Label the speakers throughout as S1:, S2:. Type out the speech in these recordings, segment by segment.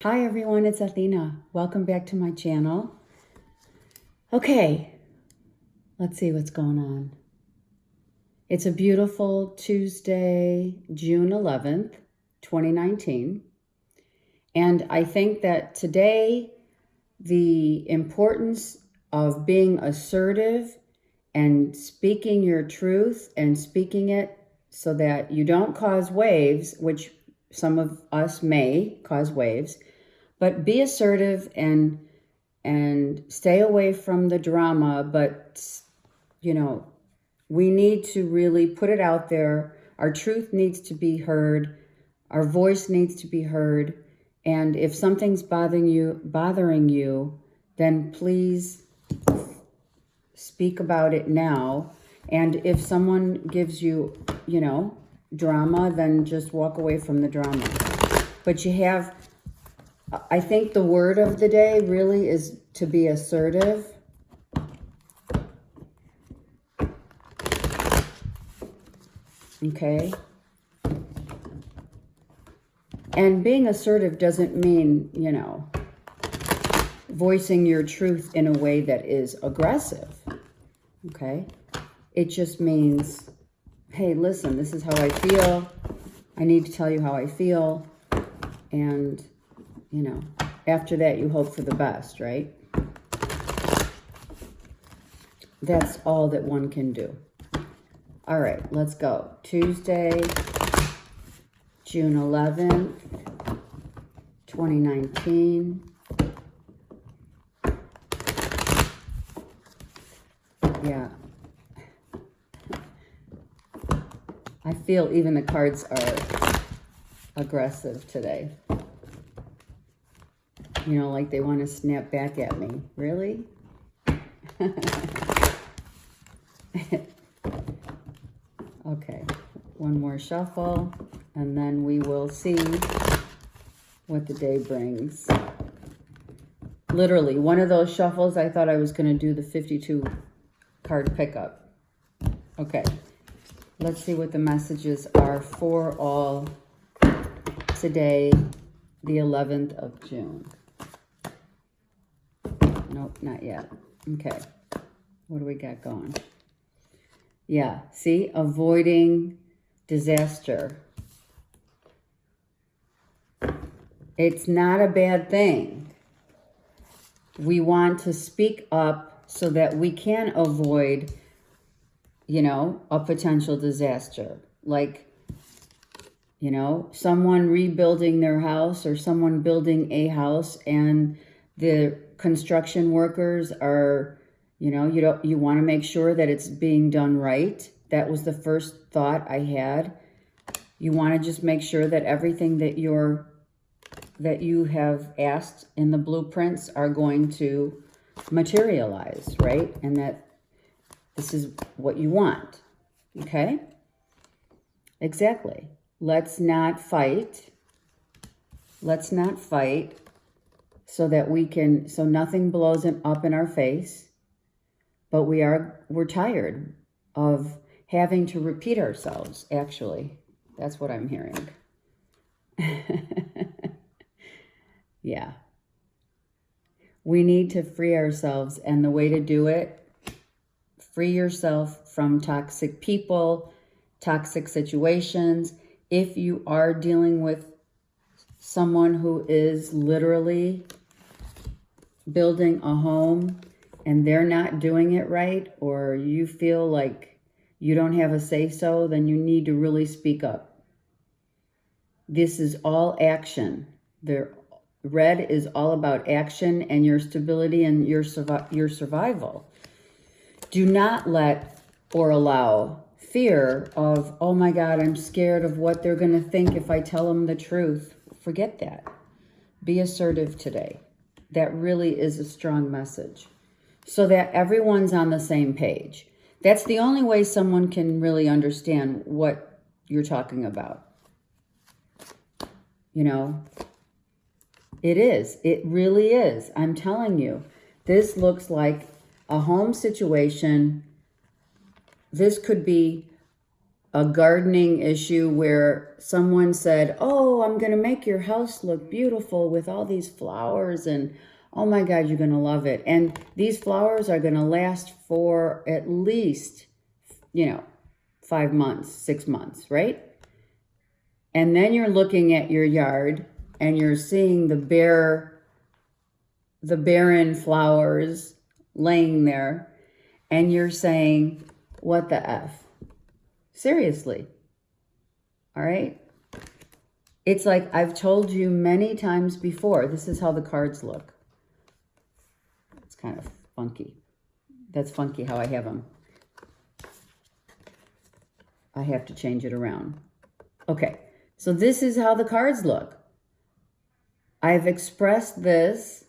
S1: Hi everyone, it's Athena. Welcome back to my channel. Okay, let's see what's going on. It's a beautiful Tuesday, June 11th, 2019. And I think that today, the importance of being assertive and speaking your truth and speaking it so that you don't cause waves, which some of us may cause waves, but be assertive and stay away from the drama. But, you know, we need to really put it out there. Our truth needs to be heard. Our voice needs to be heard. And if something's bothering you, then please speak about it now. And if someone gives you, drama, then just walk away from the drama. But I think the word of the day really is to be assertive. Okay? And being assertive doesn't mean, voicing your truth in a way that is aggressive. Okay? It just means, hey, listen, this is how I feel. I need to tell you how I feel. And, after that, you hope for the best, right? That's all that one can do. All right, let's go. Tuesday, June 11th, 2019. Yeah. I feel even the cards are aggressive today. Like they want to snap back at me. Really? Okay, one more shuffle, and then we will see what the day brings. Literally, one of those shuffles, I thought I was going to do the 52 card pickup. Okay, let's see what the messages are for all today, the 11th of June. Nope, not yet. Okay, what do we got going? Yeah, see, avoiding disaster. It's not a bad thing. We want to speak up so that we can avoid, a potential disaster. Like, someone rebuilding their house or someone building a house and the construction workers are, you want to make sure that it's being done right. That was the first thought I had. You want to just make sure that everything that you have asked in the blueprints are going to materialize, right? And that this is what you want. Okay? Exactly. Let's not fight. Let's not fight so that so nothing blows up in our face. But we're tired of having to repeat ourselves, actually. That's what I'm hearing. Yeah. We need to free ourselves, and the way to do it, free yourself from toxic people, toxic situations. If you are dealing with someone who is literally building a home and they're not doing it right, or you feel like you don't have a say-so, then you need to really speak up. This is all action. The red is all about action and your stability and your survival. Do not let or allow fear of, oh my God, I'm scared of what they're going to think if I tell them the truth. Forget that. Be assertive today. That really is a strong message, so that everyone's on the same page. That's the only way someone can really understand what you're talking about. It is. It really is. I'm telling you, this looks like a home situation. This could be a gardening issue where someone said, oh, I'm going to make your house look beautiful with all these flowers, and oh my God, you're going to love it. And these flowers are going to last for at least, 5 months, 6 months, right? And then you're looking at your yard and you're seeing the barren flowers laying there, and you're saying, what the F? Seriously. All right? It's like I've told you many times before, this is how the cards look. It's kind of funky. That's funky how I have them. I have to change it around. Okay, so this is how the cards look. I've expressed this.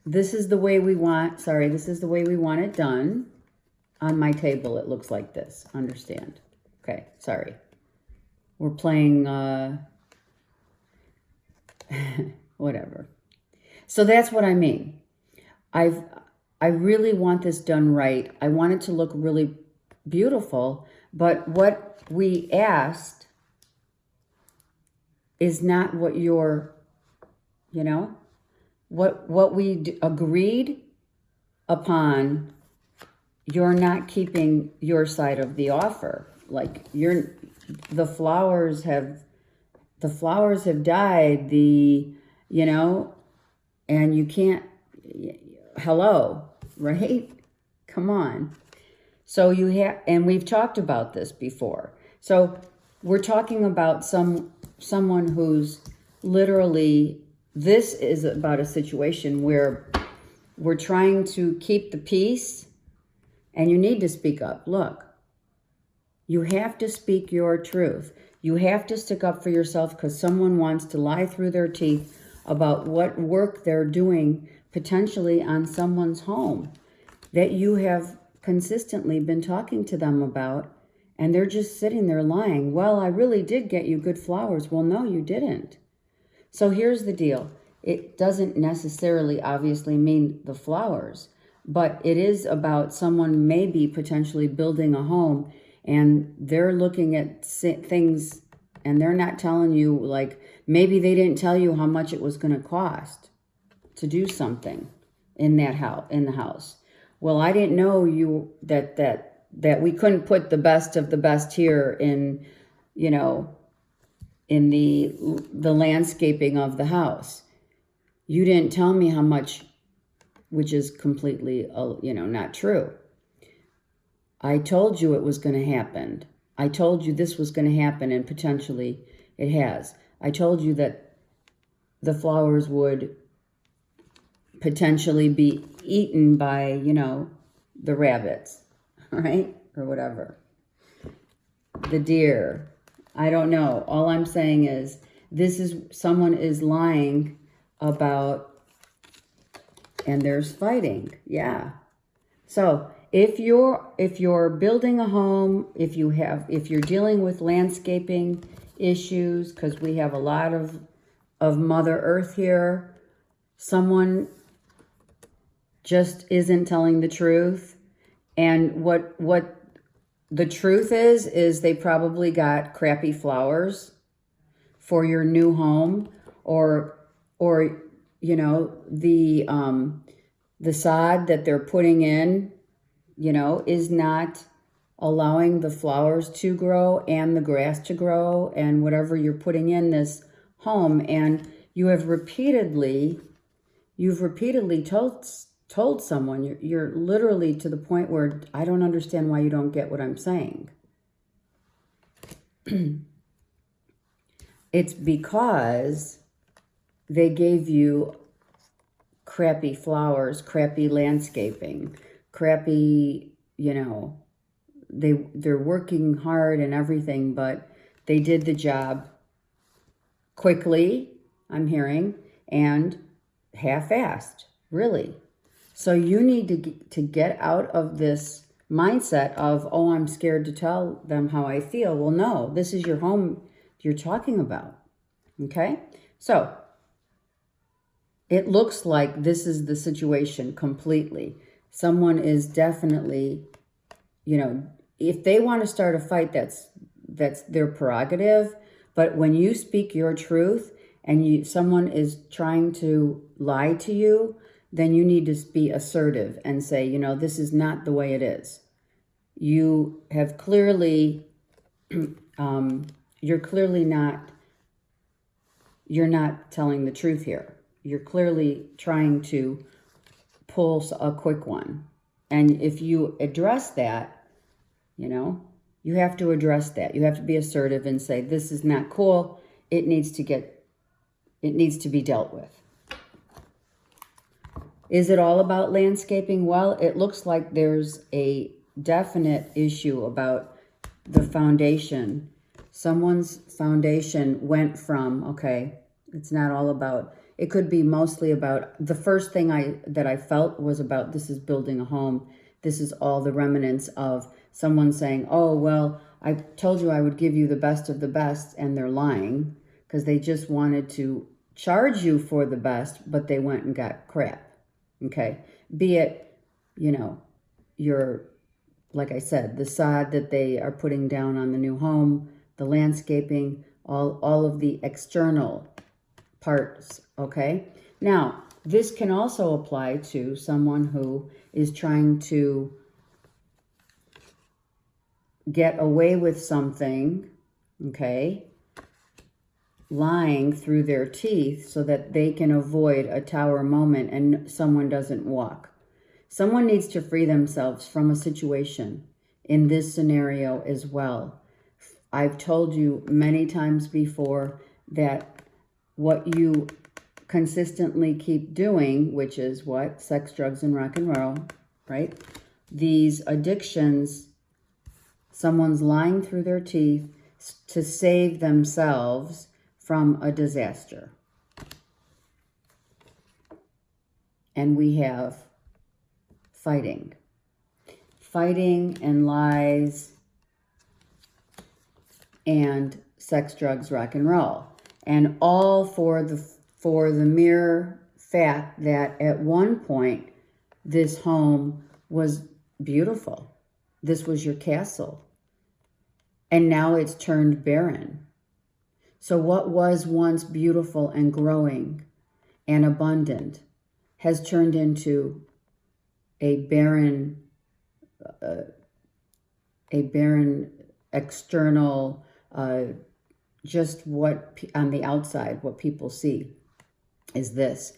S1: This is the way we want, this is the way we want it done. On my table, it looks like this. Understand? Okay, sorry. We're playing, whatever. So that's what I mean. I really want this done right. I want it to look really beautiful, but what we asked is not what you're, what we agreed upon. You're not keeping your side of the offer. Like the flowers have died, and you can't, hello, right? Come on. So and we've talked about this before. So we're talking about someone who's literally, this is about a situation where we're trying to keep the peace. And you need to speak up. Look, you have to speak your truth. You have to stick up for yourself because someone wants to lie through their teeth about what work they're doing potentially on someone's home that you have consistently been talking to them about, and they're just sitting there lying. Well, I really did get you good flowers. Well, no, you didn't. So here's the deal. It doesn't necessarily obviously mean the flowers, but it is about someone maybe potentially building a home, and they're looking at things and they're not telling you, like maybe they didn't tell you how much it was going to cost to do something in the house. Well, I didn't know that we couldn't put the best of the best here in the landscaping of the house. You didn't tell me how much, which is completely, not true. I told you it was going to happen. I told you this was going to happen, and potentially it has. I told you that the flowers would potentially be eaten by, the rabbits, right? Or whatever. The deer. I don't know. All I'm saying is someone is lying about, and there's fighting. Yeah. So if you're building a home, if you're dealing with landscaping issues, because we have a lot of Mother Earth here, someone just isn't telling the truth. And what the truth is they probably got crappy flowers for your new home, or the sod that they're putting in, is not allowing the flowers to grow and the grass to grow and whatever you're putting in this home. And you've repeatedly told someone, you're literally to the point where I don't understand why you don't get what I'm saying. It's because they gave you crappy flowers, crappy landscaping, crappy, they're working hard and everything, but they did the job quickly, I'm hearing, and half-assed, really. So you need to get out of this mindset of, oh, I'm scared to tell them how I feel. Well, no, this is your home you're talking about, okay? So it looks like this is the situation completely. Someone is definitely, if they want to start a fight, that's their prerogative. But when you speak your truth and someone is trying to lie to you, then you need to be assertive and say, you know, this is not the way it is. You have clearly, you're not telling the truth here. You're clearly trying to pull a quick one. And if you address that, you know, you have to address that. You have to be assertive and say, this is not cool. It needs to be dealt with. Is it all about landscaping? Well, it looks like there's a definite issue about the foundation. Someone's foundation went from, okay, it's not all about, it could be mostly about, the first thing that I felt was about, this is building a home. This is all the remnants of someone saying, oh, well, I told you I would give you the best of the best, and they're lying because they just wanted to charge you for the best, but they went and got crap. Okay, be it, you know, like I said, the sod that they are putting down on the new home, the landscaping, all of the external parts, okay? Now, this can also apply to someone who is trying to get away with something, okay? Lying through their teeth so that they can avoid a tower moment and someone doesn't walk. Someone needs to free themselves from a situation in this scenario as well. I've told you many times before that what you consistently keep doing, which is what? Sex, drugs, and rock and roll, right? These addictions, someone's lying through their teeth to save themselves from a disaster. And we have fighting and lies and sex, drugs, rock and roll. And all for the mere fact that at one point this home was beautiful. This was your castle. And now it's turned barren. So what was once beautiful and growing and abundant has turned into a barren external, just what on the outside, what people see is this.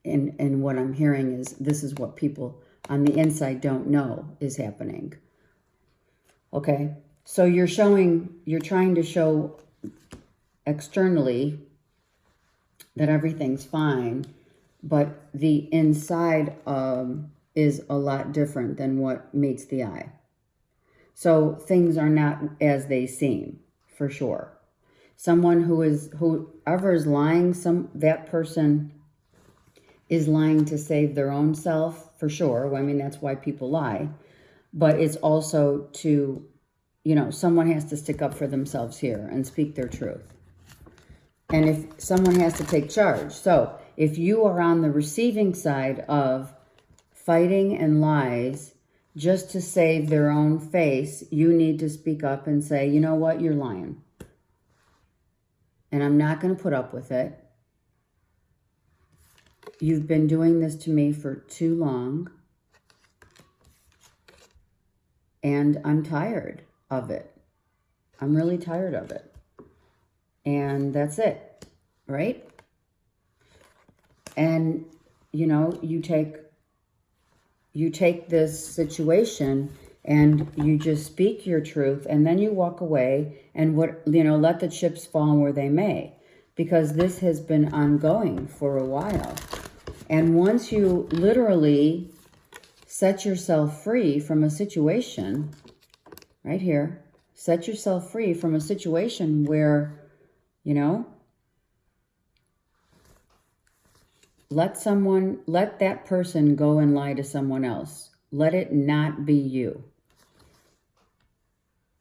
S1: And what I'm hearing is this is what people on the inside don't know is happening. Okay, so you're trying to show externally that everything's fine, but the inside is a lot different than what meets the eye. So things are not as they seem, for sure. Someone whoever is lying, that person is lying to save their own self, for sure. I mean, that's why people lie. But it's also to, someone has to stick up for themselves here and speak their truth. And if someone has to take charge. So if you are on the receiving side of fighting and lies just to save their own face, you need to speak up and say, you know what, you're lying. And I'm not going to put up with it. You've been doing this to me for too long. And I'm tired of it. I'm really tired of it. And that's it, right? And, you take this situation and you just speak your truth, and then you walk away and let the chips fall where they may, because this has been ongoing for a while. And once you literally set yourself free from a situation, right here, set yourself free from a situation where, let that person go and lie to someone else. Let it not be you.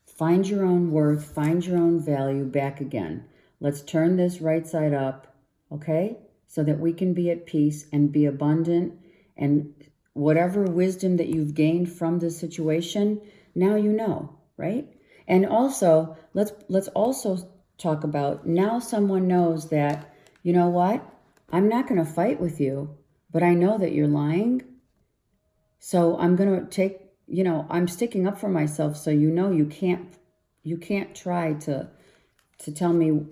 S1: Find your own worth, find your own value back again. Let's turn this right side up, okay? So that we can be at peace and be abundant, and whatever wisdom that you've gained from this situation, now you know. right? And also, let's also talk about now someone knows that, you know what? I'm not going to fight with you, but I know that you're lying. So I'm going to take, I'm sticking up for myself, so you can't try to tell me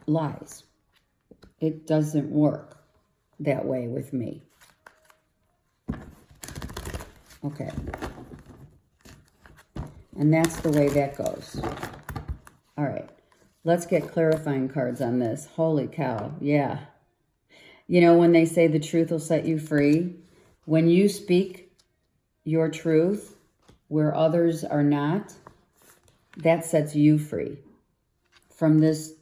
S1: lies. It doesn't work that way with me. Okay. And that's the way that goes. All right. Let's get clarifying cards on this. Holy cow. Yeah. You know, when they say the truth will set you free, when you speak your truth where others are not, that sets you free from this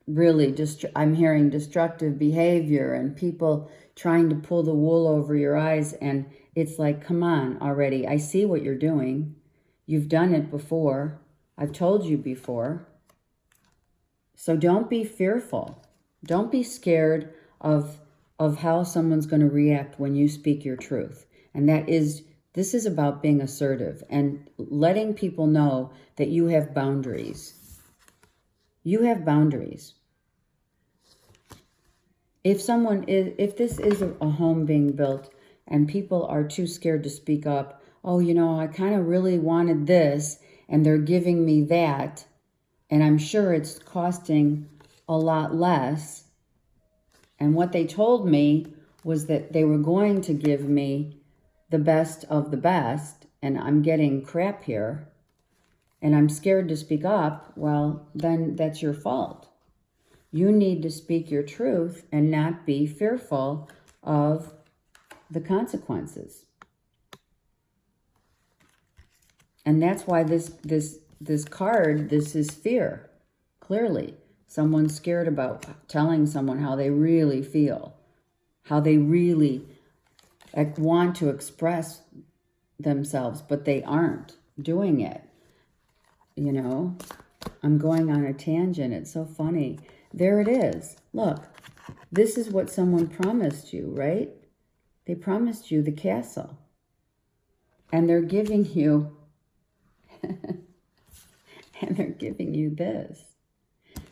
S1: really, I'm hearing destructive behavior and people trying to pull the wool over your eyes. And it's like, come on already. I see what you're doing. You've done it before. I've told you before. So don't be fearful. Don't be scared of how someone's going to react when you speak your truth. And this is about being assertive and letting people know that you have boundaries. You have boundaries. If this is a home being built and people are too scared to speak up, oh, I kind of really wanted this and they're giving me that, and I'm sure it's costing a lot less. And what they told me was that they were going to give me the best of the best, and I'm getting crap here, and I'm scared to speak up. Well, then that's your fault. You need to speak your truth and not be fearful of the consequences. And that's why this card, this is fear. Clearly, someone's scared about telling someone how they really feel, how they really want to express themselves, but they aren't doing it. I'm going on a tangent. It's so funny. There it is. Look, this is what someone promised you, right? They promised you the castle. And they're giving you, this.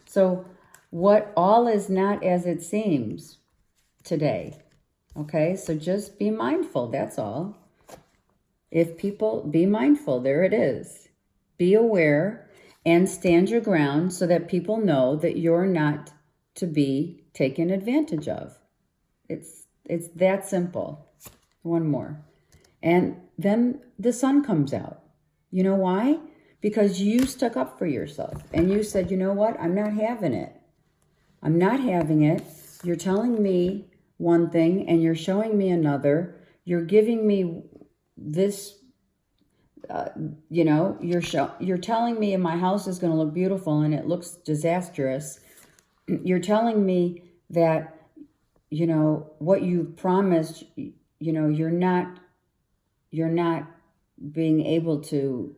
S1: So what all is not as it seems today. Okay, so just be mindful, that's all. Be mindful, there it is. Be aware and stand your ground so that people know that you're not to be taken advantage of. It's that simple. One more. And then the sun comes out. You know why? Because you stuck up for yourself and you said, you know what? I'm not having it. I'm not having it. You're telling me one thing and you're showing me another. You're giving me this, you're telling me my house is going to look beautiful and it looks disastrous. You're telling me that, what you promised, you're not being able to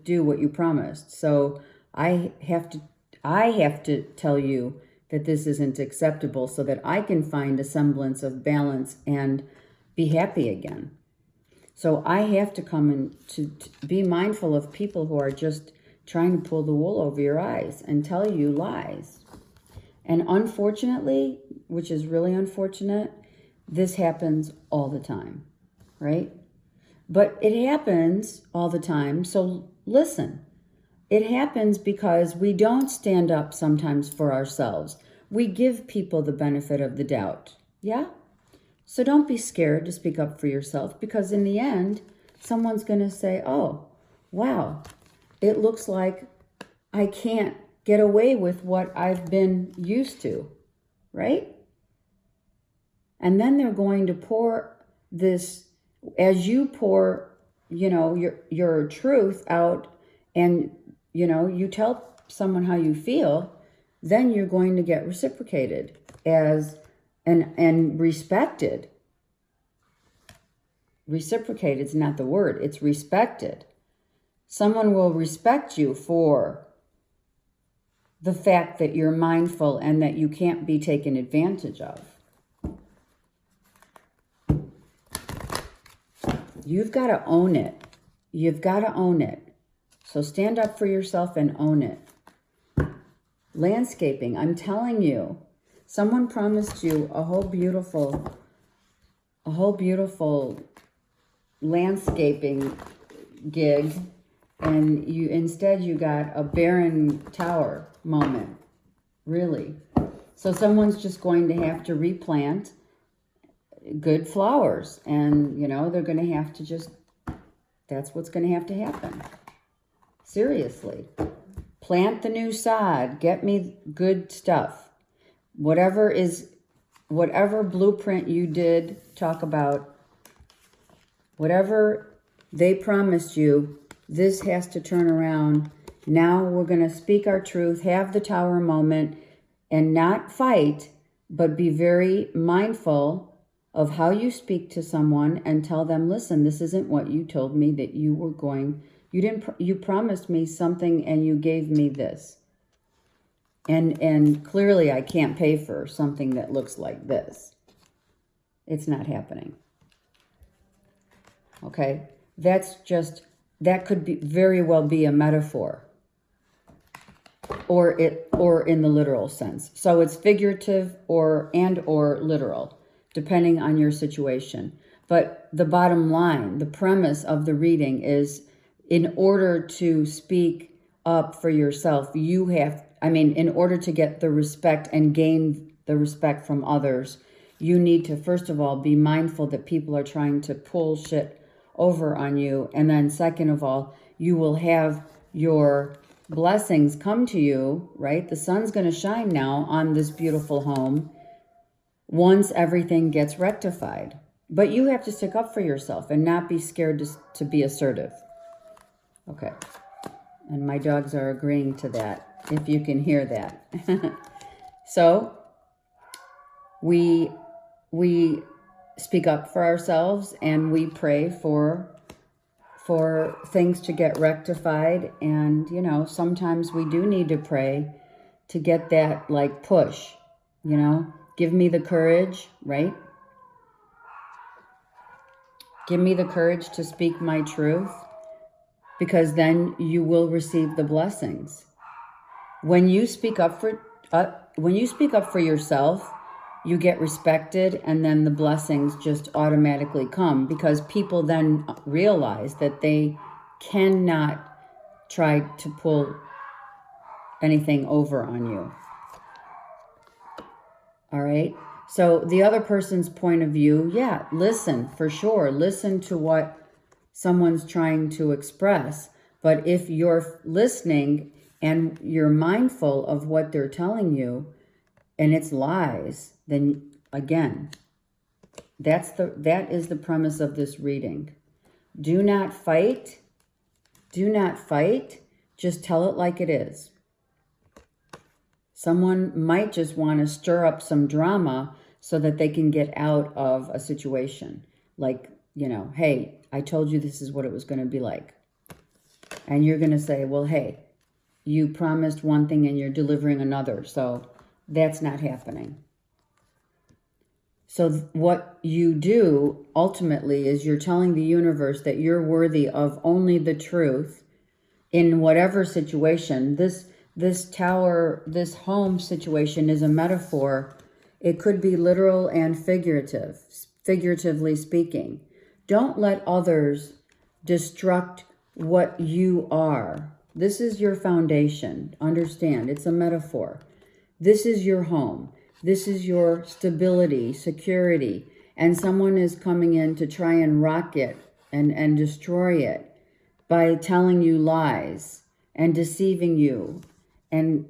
S1: do what you promised. So I have to tell you that this isn't acceptable so that I can find a semblance of balance and be happy again. So I have to come in to be mindful of people who are just trying to pull the wool over your eyes and tell you lies. And unfortunately, which is really unfortunate, this happens all the time, right? But it happens all the time, so listen. It happens because we don't stand up sometimes for ourselves. We give people the benefit of the doubt, yeah? So don't be scared to speak up for yourself, because in the end, someone's going to say, oh, wow, it looks like I can't get away with what I've been used to, right? And then they're going to pour this, as you pour, your truth out and, you tell someone how you feel, then you're going to get reciprocated and respected. Reciprocated is not the word, it's respected. Someone will respect you for the fact that you're mindful and that you can't be taken advantage of. You've got to own it. You've got to own it. So stand up for yourself and own it. Landscaping, I'm telling you, someone promised you a whole beautiful landscaping gig, and instead you got a barren tower moment. Really. So someone's just going to have to replant good flowers, and they're going to have to that's what's going to have to happen. Seriously. Plant the new sod. Get me good stuff. Whatever blueprint you did talk about, whatever they promised you, this has to turn around. Now we're going to speak our truth, have the tower moment, and not fight, but be very mindful of how you speak to someone and tell them, listen, this isn't what you told me that you were going. You promised me something and you gave me this. And clearly I can't pay for something that looks like this. It's not happening. Okay? That could be very well be a metaphor. Or in the literal sense. So it's figurative or literal, depending on your situation. But the bottom line, the premise of the reading is, in order to speak up for yourself, in order to get the respect and gain the respect from others, you need to, first of all, be mindful that people are trying to pull shit over on you. And then second of all, you will have your blessings come to you, right? The sun's going to shine now on this beautiful home once everything gets rectified. But you have to stick up for yourself and not be scared to be assertive. Okay. And my dogs are agreeing to that, if you can hear that. So we speak up for ourselves, and we pray for things to get rectified. And, sometimes we do need to pray to get that push, give me the courage, right? Give me the courage to speak my truth, because then you will receive the blessings. When you speak up for yourself, you get respected, and then the blessings just automatically come, because people then realize that they cannot try to pull anything over on you. All right? So the other person's point of view, listen, for sure. Listen to what someone's trying to express. But if you're listening and you're mindful of what they're telling you, and it's lies, then again, that is the premise of this reading. Do not fight. Do not fight. Just tell it like it is. Someone might just want to stir up some drama so that they can get out of a situation. Like, hey, I told you this is what it was going to be like. And you're going to say, well, hey, you promised one thing and you're delivering another. So that's not happening. So what you do ultimately is you're telling the universe that you're worthy of only the truth in whatever situation. This tower, this home situation is a metaphor. It could be literal and figuratively speaking. Don't let others destruct what you are. This is your foundation. Understand, it's a metaphor. This is your home. This is your stability, security. And someone is coming in to try and rock it and destroy it by telling you lies and deceiving you. And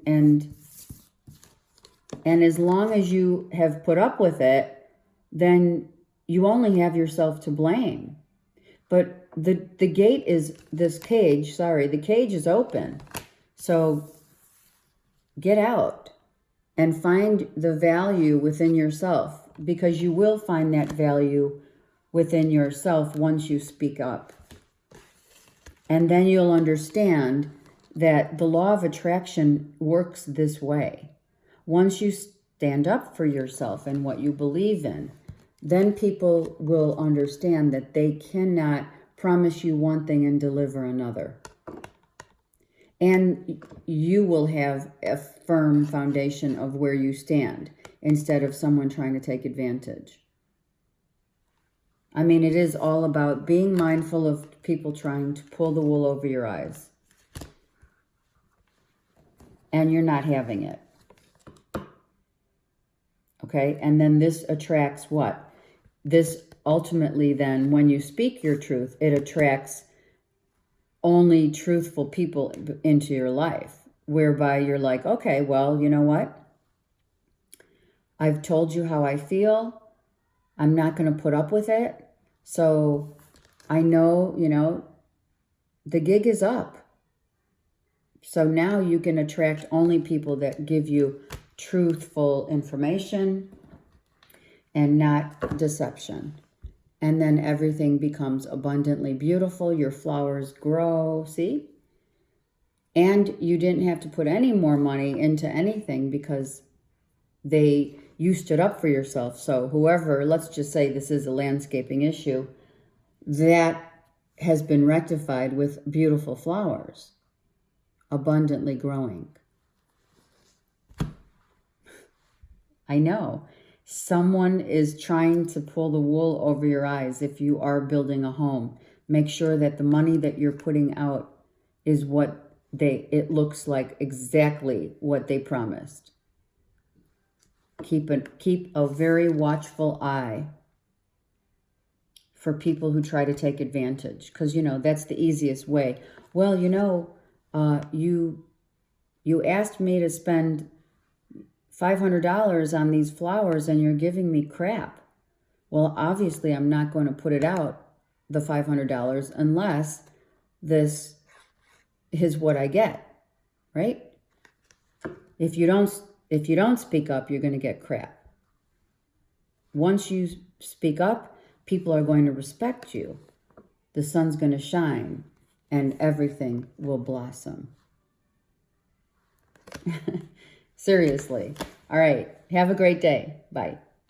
S1: as long as you have put up with it, then you only have yourself to blame. But the gate is the cage is open. So get out and find the value within yourself, because you will find that value within yourself once you speak up. And then you'll understand that the law of attraction works this way. Once you stand up for yourself and what you believe in, then people will understand that they cannot promise you one thing and deliver another. And you will have a firm foundation of where you stand instead of someone trying to take advantage. I mean, it is all about being mindful of people trying to pull the wool over your eyes. And you're not having it. Okay? And then this attracts what? This ultimately then, when you speak your truth, it attracts only truthful people into your life, whereby you're like, okay, well, you know what? I've told you how I feel. I'm not going to put up with it. So I know, you know, the gig is up. So now you can attract only people that give you truthful information and not deception. And then everything becomes abundantly beautiful. Your flowers grow, see? And you didn't have to put any more money into anything because you stood up for yourself. So whoever, let's just say this is a landscaping issue, that has been rectified with beautiful flowers, abundantly growing. I know. Someone is trying to pull the wool over your eyes if you are building a home. Make sure that the money that you're putting out is what it looks like exactly what they promised. Keep a very watchful eye for people who try to take advantage. Because, you know, that's the easiest way. Well, you know, you asked me to spend $500 on these flowers and you're giving me crap. Well, obviously I'm not going to put it out, the $500, unless this is what I get, right? If you don't speak up, you're going to get crap. Once you speak up, people are going to respect you. The sun's going to shine and everything will blossom. Seriously. All right. Have a great day. Bye.